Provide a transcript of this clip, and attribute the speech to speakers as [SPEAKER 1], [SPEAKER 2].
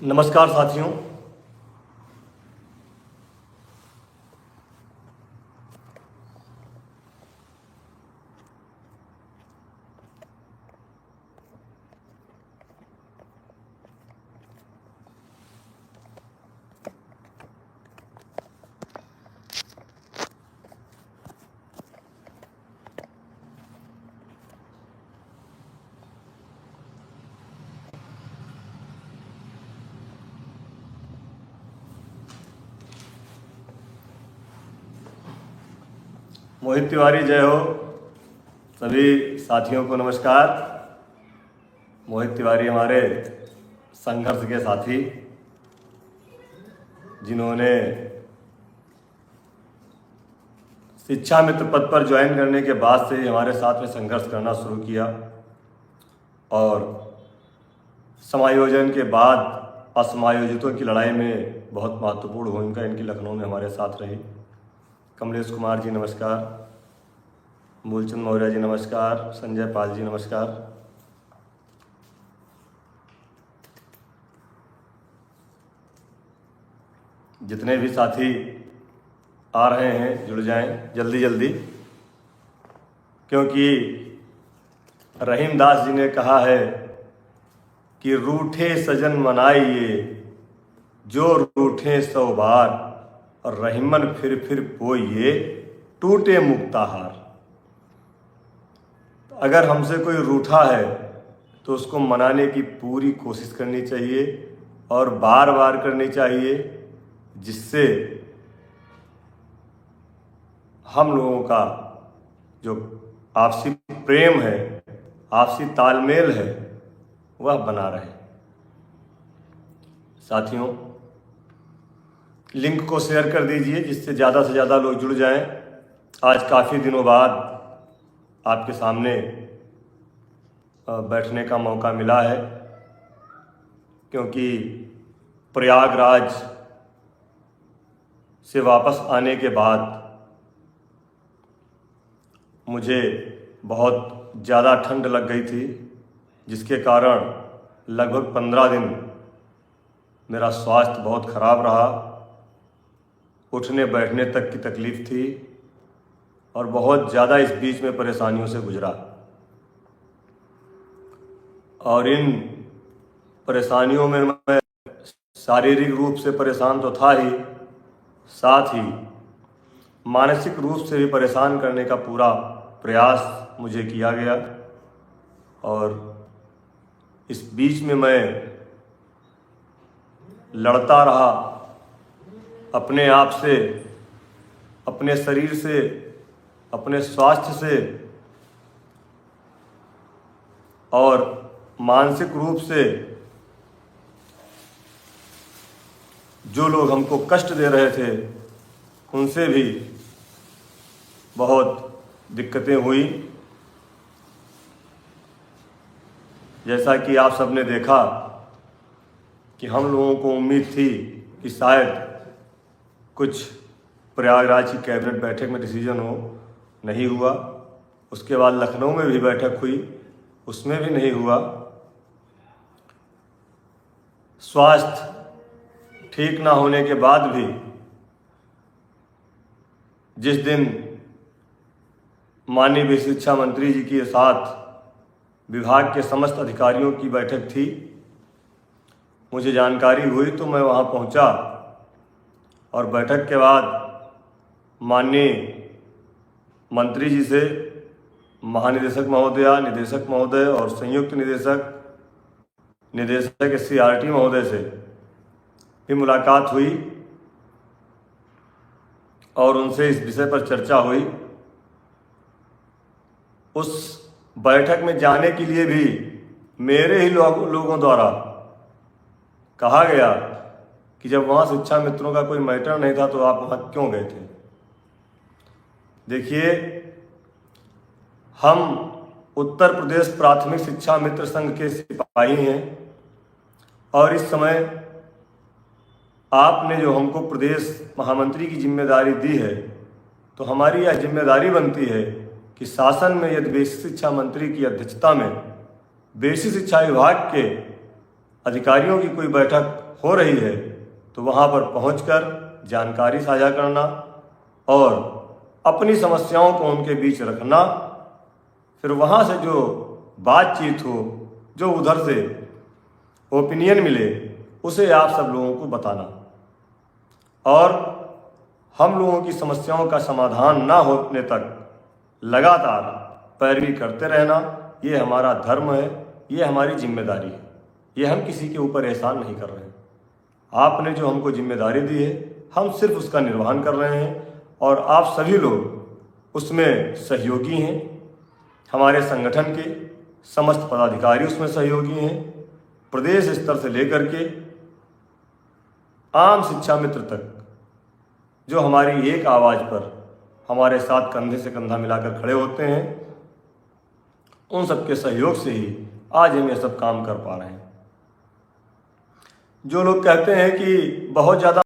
[SPEAKER 1] नमस्कार साथियों। मोहित तिवारी जय हो। सभी साथियों को नमस्कार। मोहित तिवारी हमारे संघर्ष के साथी, जिन्होंने शिक्षा मित्र पद पर ज्वाइन करने के बाद से ही हमारे साथ में संघर्ष करना शुरू किया और समायोजन के बाद असमायोजितों की लड़ाई में बहुत महत्वपूर्ण भूमिका इनकी लखनऊ में हमारे साथ रही। कमलेश कुमार जी नमस्कार, मूलचंद मौर्य जी नमस्कार, संजय पाल जी नमस्कार। जितने भी साथी आ रहे हैं जुड़ जाएं जल्दी जल्दी, क्योंकि रहीमदास जी ने कहा है कि रूठे सजन मनाइए जो रूठे सौ बार, और रहीमन फिर पोइए टूटे मुक्ताहार। तो अगर हमसे कोई रूठा है तो उसको मनाने की पूरी कोशिश करनी चाहिए और बार बार करनी चाहिए, जिससे हम लोगों का जो आपसी प्रेम है, आपसी तालमेल है, वह बना रहे। साथियों, लिंक को शेयर कर दीजिए जिससे ज़्यादा से ज़्यादा लोग जुड़ जाएं। आज काफ़ी दिनों बाद आपके सामने बैठने का मौका मिला है, क्योंकि प्रयागराज से वापस आने के बाद मुझे बहुत ज़्यादा ठंड लग गई थी, जिसके कारण लगभग 15 दिन मेरा स्वास्थ्य बहुत ख़राब रहा। उठने बैठने तक की तकलीफ़ थी और बहुत ज़्यादा इस बीच में परेशानियों से गुजरा। और इन परेशानियों में मैं शारीरिक रूप से परेशान तो था ही, साथ ही मानसिक रूप से भी परेशान करने का पूरा प्रयास मुझे किया गया। और इस बीच में मैं लड़ता रहा अपने आप से, अपने शरीर से, अपने स्वास्थ्य से और मानसिक रूप से। जो लोग हमको कष्ट दे रहे थे उनसे भी बहुत दिक्कतें हुई। जैसा कि आप सबने देखा कि हम लोगों को उम्मीद थी कि शायद कुछ प्रयागराज की कैबिनेट बैठक में डिसीजन हो, नहीं हुआ। उसके बाद लखनऊ में भी बैठक हुई, उसमें भी नहीं हुआ। स्वास्थ्य ठीक ना होने के बाद भी जिस दिन माननीय शिक्षा मंत्री जी के साथ विभाग के समस्त अधिकारियों की बैठक थी, मुझे जानकारी हुई तो मैं वहां पहुंचा और बैठक के बाद माननीय मंत्री जी से महानिदेशक महोदया, निदेशक महोदय और संयुक्त निदेशक SCRT महोदय से भी मुलाकात हुई और उनसे इस विषय पर चर्चा हुई। उस बैठक में जाने के लिए भी मेरे ही लोगों द्वारा कहा गया कि जब वहाँ शिक्षा मित्रों का कोई मैटर नहीं था तो आप वहाँ क्यों गए थे। देखिए, हम उत्तर प्रदेश प्राथमिक शिक्षा मित्र संघ के सिपाही हैं और इस समय आपने जो हमको प्रदेश महामंत्री की जिम्मेदारी दी है, तो हमारी यह जिम्मेदारी बनती है कि शासन में यदि बेसिक शिक्षा मंत्री की अध्यक्षता में बेसिक शिक्षा विभाग के अधिकारियों की कोई बैठक हो रही है तो वहाँ पर पहुंचकर जानकारी साझा करना और अपनी समस्याओं को उनके बीच रखना, फिर वहाँ से जो बातचीत हो, जो उधर से ओपिनियन मिले, उसे आप सब लोगों को बताना और हम लोगों की समस्याओं का समाधान ना होने तक लगातार पैरवी करते रहना, ये हमारा धर्म है, ये हमारी जिम्मेदारी है। ये हम किसी के ऊपर एहसान नहीं कर रहे हैं। आपने जो हमको जिम्मेदारी दी है, हम सिर्फ उसका निर्वहन कर रहे हैं और आप सभी लोग उसमें सहयोगी हैं। हमारे संगठन के समस्त पदाधिकारी उसमें सहयोगी हैं, प्रदेश स्तर से लेकर के आम शिक्षा मित्र तक, जो हमारी एक आवाज़ पर हमारे साथ कंधे से कंधा मिलाकर खड़े होते हैं। उन सबके सहयोग से ही आज हम ये सब काम कर पा रहे हैं। जो लोग कहते हैं कि बहुत ज़्यादा